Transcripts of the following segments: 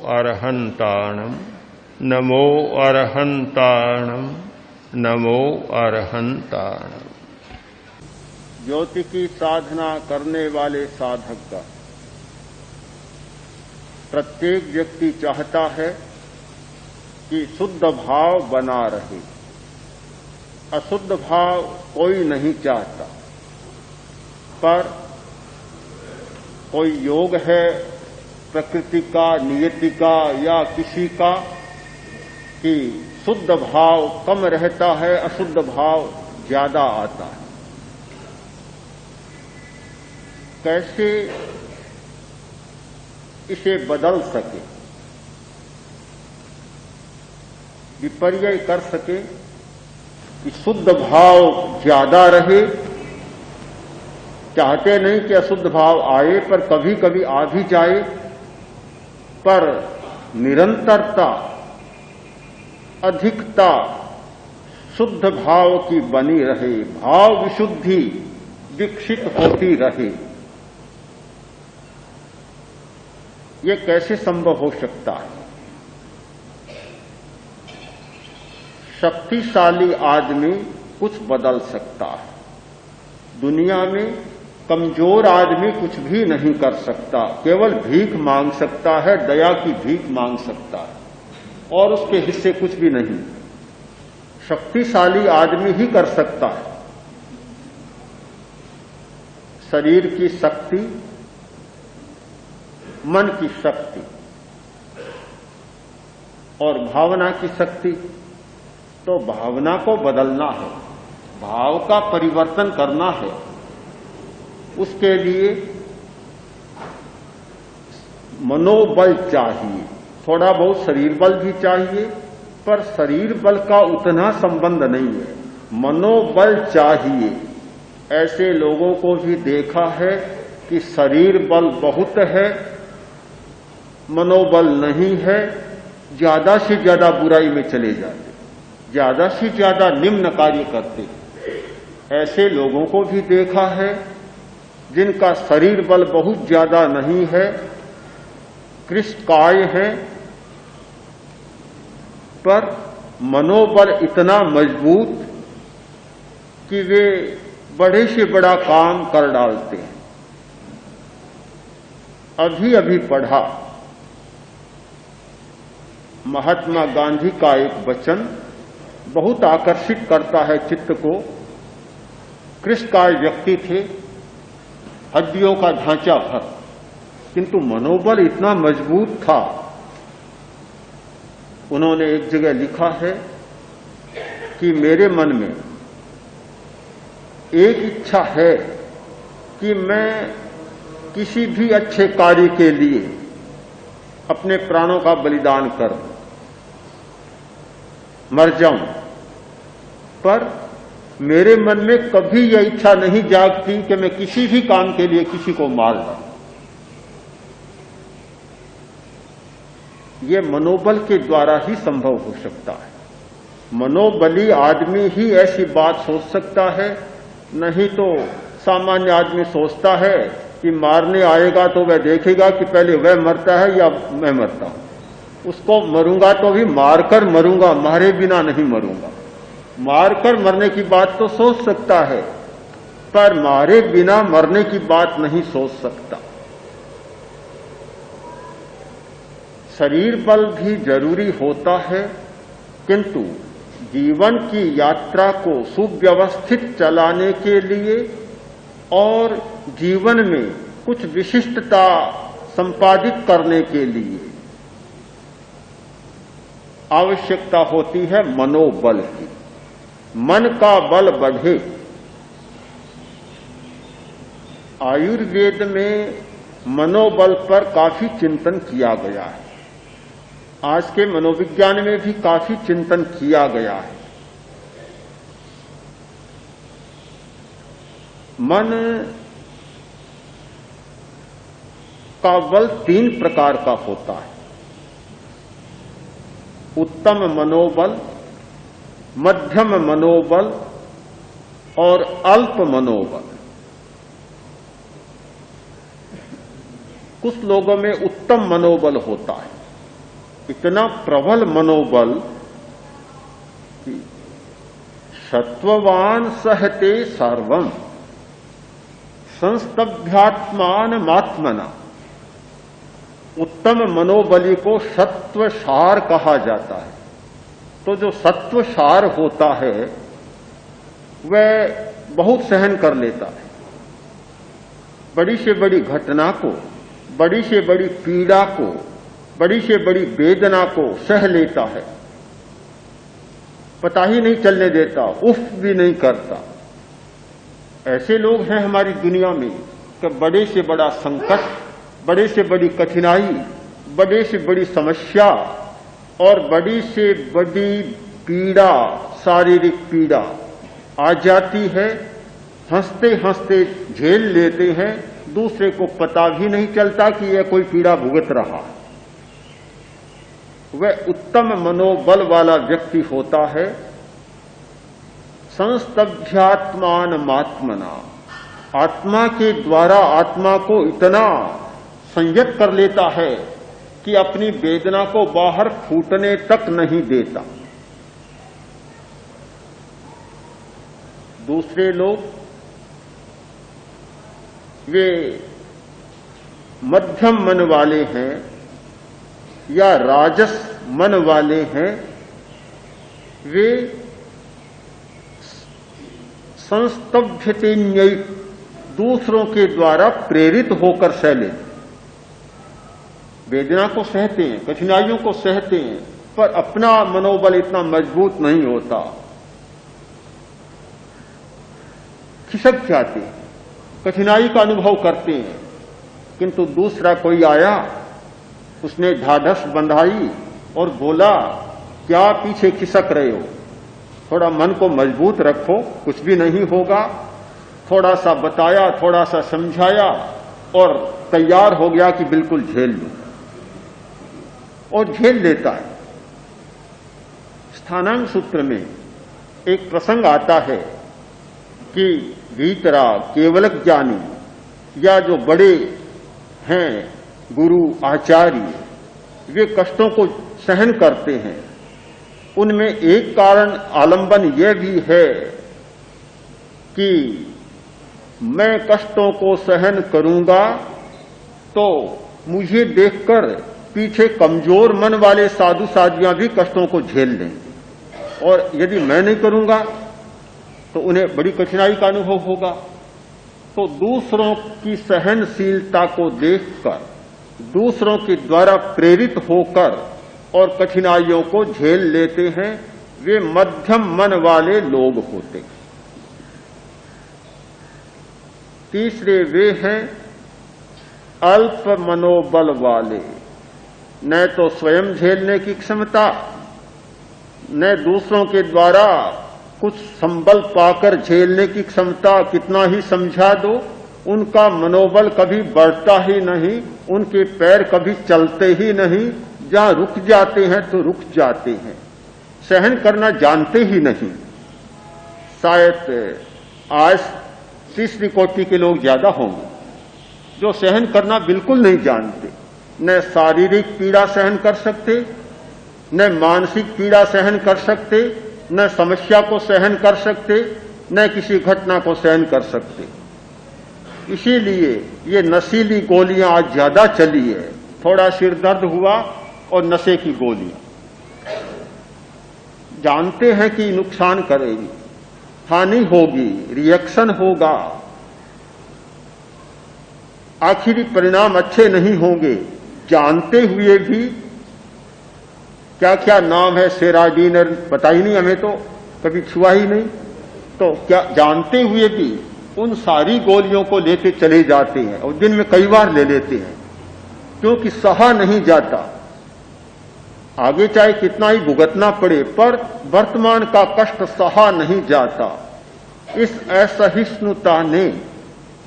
अरहन्ताणम् नमो अरहन्ताणम् नमो अरहन्ताणम्। ज्योति की साधना करने वाले साधक का प्रत्येक व्यक्ति चाहता है कि शुद्ध भाव बना रहे, अशुद्ध भाव कोई नहीं चाहता। पर कोई योग है प्रकृति का, नियति का या किसी का कि शुद्ध भाव कम रहता है, अशुद्ध भाव ज्यादा आता है। कैसे इसे बदल सके, विपर्य कर सके कि शुद्ध भाव ज्यादा रहे। चाहते नहीं कि अशुद्ध भाव आए, पर कभी कभी आ भी जाए, पर निरंतरता, अधिकता शुद्ध भाव की बनी रहे, भाव विशुद्धि विकसित होती रहे। ये कैसे संभव हो सकता है? शक्तिशाली आदमी कुछ बदल सकता है। दुनिया में कमजोर आदमी कुछ भी नहीं कर सकता, केवल भीख मांग सकता है, दया की भीख मांग सकता है, और उसके हिस्से कुछ भी नहीं। शक्तिशाली आदमी ही कर सकता है। शरीर की शक्ति, मन की शक्ति और भावना की शक्ति, तो भावना को बदलना है, भाव का परिवर्तन करना है। उसके लिए मनोबल चाहिए, थोड़ा बहुत शरीर बल भी चाहिए, पर शरीर बल का उतना संबंध नहीं है, मनोबल चाहिए। ऐसे लोगों को भी देखा है कि शरीर बल बहुत है, मनोबल नहीं है, ज्यादा से ज्यादा बुराई में चले जाते, ज्यादा से ज्यादा निम्न कार्य करते। ऐसे लोगों को भी देखा है जिनका शरीर बल बहुत ज्यादा नहीं है, कृष्णकाय है, पर मनोबल इतना मजबूत कि वे बड़े से बड़ा काम कर डालते हैं। अभी अभी पढ़ा महात्मा गांधी का एक वचन, बहुत आकर्षित करता है चित्त को। कृष्णकाय व्यक्ति थे, हड्डियों का ढांचा भर, किंतु मनोबल इतना मजबूत था। उन्होंने एक जगह लिखा है कि मेरे मन में एक इच्छा है कि मैं किसी भी अच्छे कार्य के लिए अपने प्राणों का बलिदान कर दूं, मर जाऊं, पर मेरे मन में कभी यह इच्छा नहीं जागती कि मैं किसी भी काम के लिए किसी को मार दूं। ये मनोबल के द्वारा ही संभव हो सकता है। मनोबली आदमी ही ऐसी बात सोच सकता है, नहीं तो सामान्य आदमी सोचता है कि मारने आएगा तो वह देखेगा कि पहले वह मरता है या मैं मरता हूं। उसको मरूंगा तो भी मारकर मरूंगा, मारे बिना नहीं मरूंगा। मारकर मरने की बात तो सोच सकता है, पर मारे बिना मरने की बात नहीं सोच सकता। शरीर बल भी जरूरी होता है, किंतु जीवन की यात्रा को सुव्यवस्थित चलाने के लिए और जीवन में कुछ विशिष्टता संपादित करने के लिए आवश्यकता होती है मनोबल की। मन का बल बढ़े। आयुर्वेद में मनोबल पर काफी चिंतन किया गया है, आज के मनोविज्ञान में भी काफी चिंतन किया गया है। मन का बल 3 प्रकार का होता है। उत्तम मनोबल, मध्यम मनोबल और अल्प मनोबल। कुछ लोगों में उत्तम मनोबल होता है, इतना प्रबल मनोबल कि सत्ववान सहते सर्वम संस्तभ्यात्मान मात्मना। उत्तम मनोबली को सत्वसार कहा जाता है। तो जो सत्वसार होता है वह बहुत सहन कर लेता है, बड़ी से बड़ी घटना को, बड़ी से बड़ी पीड़ा को, बड़ी से बड़ी वेदना को सह लेता है, पता ही नहीं चलने देता, उफ भी नहीं करता। ऐसे लोग हैं हमारी दुनिया में कि बड़े से बड़ा संकट, बड़े से बड़ी कठिनाई, बड़े से बड़ी समस्या और बड़ी से बड़ी पीड़ा, शारीरिक पीड़ा आ जाती है, हंसते हंसते झेल लेते हैं, दूसरे को पता भी नहीं चलता कि यह कोई पीड़ा भुगत रहा। वह उत्तम मनोबल वाला व्यक्ति होता है। संस्तभ्यात्मान मात्मना, आत्मा के द्वारा आत्मा को इतना संयत कर लेता है कि अपनी वेदना को बाहर फूटने तक नहीं देता। दूसरे लोग वे मध्यम मन वाले हैं या राजस मन वाले हैं, वे संस्तभ्यतेन्ययी, दूसरों के द्वारा प्रेरित होकर सह लेते, वेदना को सहते हैं, कठिनाइयों को सहते हैं, पर अपना मनोबल इतना मजबूत नहीं होता, खिसक जाते हैं, कठिनाई का अनुभव करते हैं। किंतु दूसरा कोई आया, उसने ढाढ़स बंधाई और बोला, क्या पीछे खिसक रहे हो, थोड़ा मन को मजबूत रखो, कुछ भी नहीं होगा। थोड़ा सा बताया, थोड़ा सा समझाया और तैयार हो गया कि बिल्कुल झेल लूं, और झेल लेता है। स्थानांग सूत्र में एक प्रसंग आता है कि भीतरा केवलक ज्ञानी या जो बड़े हैं गुरु आचार्य, वे कष्टों को सहन करते हैं। उनमें एक कारण आलंबन यह भी है कि मैं कष्टों को सहन करूंगा तो मुझे देखकर पीछे कमजोर मन वाले साधु साधियां भी कष्टों को झेल लेंगे, और यदि मैं नहीं करूंगा तो उन्हें बड़ी कठिनाई का अनुभव होगा। तो दूसरों की सहनशीलता को देखकर, दूसरों के द्वारा प्रेरित होकर और कठिनाइयों को झेल लेते हैं, वे मध्यम मन वाले लोग होते हैं। तीसरे वे हैं अल्प मनोबल वाले, न तो स्वयं झेलने की क्षमता, न दूसरों के द्वारा कुछ संबल पाकर झेलने की क्षमता। कितना ही समझा दो, उनका मनोबल कभी बढ़ता ही नहीं, उनके पैर कभी चलते ही नहीं, जहां रुक जाते हैं तो रुक जाते हैं, सहन करना जानते ही नहीं। शायद आज तीसरी कोटि के लोग ज्यादा होंगे जो सहन करना बिल्कुल नहीं जानते, न शारीरिक पीड़ा सहन कर सकते, न मानसिक पीड़ा सहन कर सकते, न समस्या को सहन कर सकते, न किसी घटना को सहन कर सकते। इसीलिए ये नशीली गोलियां आज ज्यादा चली है। थोड़ा सिर दर्द हुआ और नशे की गोलियां, जानते हैं कि नुकसान करेगी, हानि होगी, रिएक्शन होगा, आखिरी परिणाम अच्छे नहीं होंगे, जानते हुए भी। क्या क्या नाम है, सेराडीन, पता ही नहीं, हमें तो कभी छुआ ही नहीं। तो क्या जानते हुए भी उन सारी गोलियों को लेते चले जाते हैं और दिन में कई बार ले लेते हैं, क्योंकि सहा नहीं जाता। आगे चाहे कितना ही भुगतना पड़े, पर वर्तमान का कष्ट सहा नहीं जाता। इस असहिष्णुता ने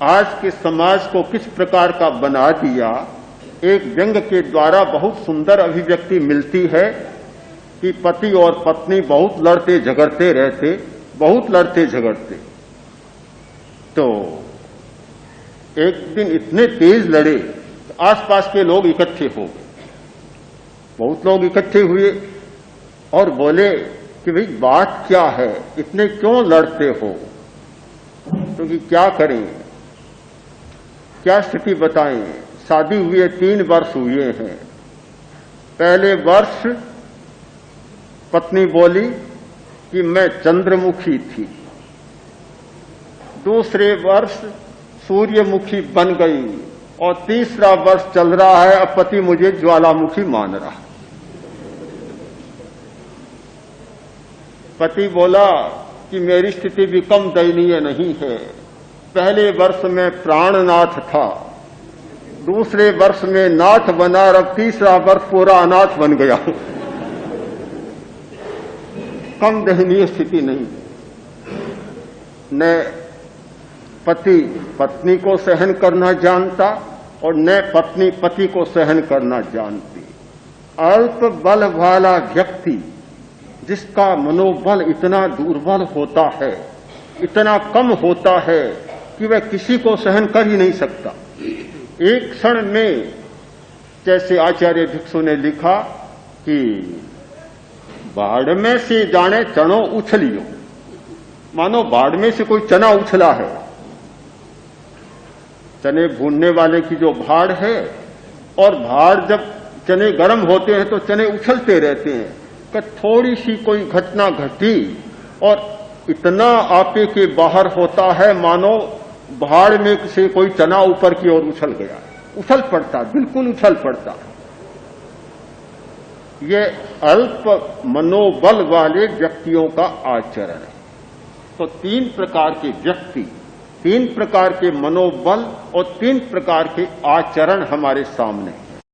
आज के समाज को किस प्रकार का बना दिया। एक व्यंग के द्वारा बहुत सुंदर अभिव्यक्ति मिलती है कि पति और पत्नी बहुत लड़ते झगड़ते रहते, बहुत लड़ते झगड़ते, तो एक दिन इतने तेज लड़े, आसपास के लोग इकट्ठे हो गए। बहुत लोग इकट्ठे हुए और बोले कि भाई बात क्या है, इतने क्यों लड़ते हो, तो कि क्या करें, क्या स्थिति बताएं। शादी हुए 3 वर्ष हुए हैं। पहले वर्ष पत्नी बोली कि मैं चंद्रमुखी थी, दूसरे वर्ष सूर्यमुखी बन गई और तीसरा वर्ष चल रहा है, अब पति मुझे ज्वालामुखी मान रहा। पति बोला कि मेरी स्थिति भी कम दयनीय नहीं है। पहले वर्ष में प्राणनाथ था, दूसरे वर्ष में नाथ बना, अब तीसरा वर्ष पूरा अनाथ बन गया। कम दयनीय स्थिति नहीं। न पति पत्नी को सहन करना जानता और न पत्नी पति को सहन करना जानती। अल्प बल वाला व्यक्ति, जिसका मनोबल इतना दुर्बल होता है, इतना कम होता है कि वह किसी को सहन कर ही नहीं सकता। एक क्षण में, जैसे आचार्य भिक्षु ने लिखा कि बाढ़ में से जाने चनो उछलियो, मानो बाढ़ में से कोई चना उछला है। चने भूनने वाले की जो भाड़ है, और भाड़ जब चने गर्म होते हैं तो चने उछलते रहते हैं। कि थोड़ी सी कोई घटना घटी और इतना आपे के बाहर होता है, मानो भाड़ में से कोई चना ऊपर की ओर उछल गया, उछल पड़ता, बिल्कुल उछल पड़ता। ये अल्प मनोबल वाले व्यक्तियों का आचरण है। तो 3 प्रकार के व्यक्ति, 3 प्रकार के मनोबल और 3 प्रकार के आचरण हमारे सामने।